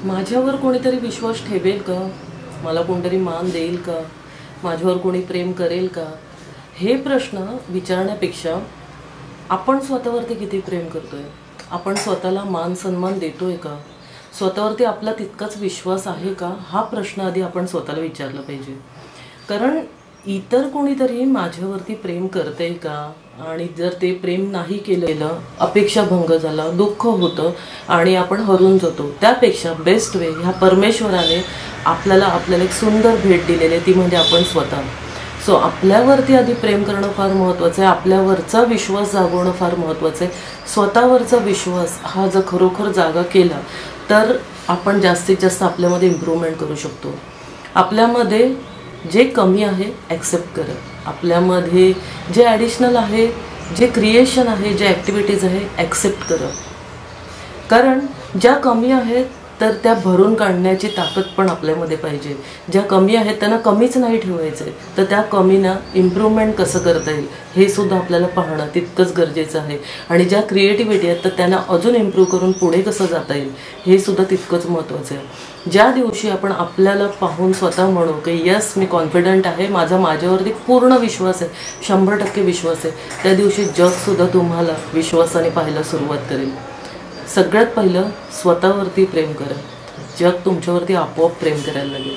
माझ्यावर कोणीतरी विश्वास ठेवेल का? मला कोणतरी मान देईल का? माझ्यावर कोणी प्रेम करेल का? हे प्रश्न विचारण्यापेक्षा आपण स्वतःवरती किती प्रेम करतोय, आपण स्वतःला मान सन्मान देतोय का, स्वतःवरती आपला तितकाच विश्वास आहे का, हा प्रश्न आधी आपण स्वतःला विचारला पाहिजे. कारण इतर कोणीतरी माझ्यावरती प्रेम करते का, आणि जर ते प्रेम नाही केलेलं, अपेक्षाभंग झाला, दुःख होतं आणि आपण हरून जातो, त्यापेक्षा बेस्ट वे ह्या परमेश्वराने आपल्याला एक सुंदर भेट दिलेली आहे, ती म्हणजे आपण स्वतः. सो आपल्यावरती आधी प्रेम करणं फार महत्त्वाचं आहे, आपल्यावरचा विश्वास जागवणं फार महत्त्वाचं आहे. स्वतःवरचा विश्वास हा जर खरोखर जागा केला तर आपण जास्तीत जास्त आपल्यामध्ये इम्प्रूव्हमेंट करू शकतो. आपल्यामध्ये जे कमी आहे ॲक्सेप्ट करा, आपल्यामध्ये जे ॲडिशनल आहे, जे क्रिएशन आहे, जे ॲक्टिव्हिटीज आहे ॲक्सेप्ट करा. कारण ज्या कमी आहेत तर त्या भरून काढण्याची ताकद पण आपल्यामध्ये पाहिजे. ज्या कमी आहेत त्यांना कमीच नाही ठेवायचं, तर त्या कमीना इम्प्रूव्हमेंट कसं करता येईल हे सुद्धा आपल्याला पाहणं तितकंच गरजेचं आहे. आणि ज्या क्रिएटिव्हिटी आहेत तर त्यांना अजून इम्प्रूव्ह करून पुढे कसं जाता येईल हे सुद्धा तितकंच महत्त्वाचं आहे. ज्या दिवशी आपण आपल्याला पाहून स्वतः म्हणू की यस मी कॉन्फिडंट आहे, माझ्यावरती पूर्ण विश्वास आहे, 100% विश्वास आहे, त्या दिवशी जगसुद्धा तुम्हाला विश्वासाने पाहायला सुरुवात करेल. सगळ्यात पहिलं स्वतःवरती प्रेम करा, जग तुमच्यावरती आपोआप प्रेम करायला लागेल.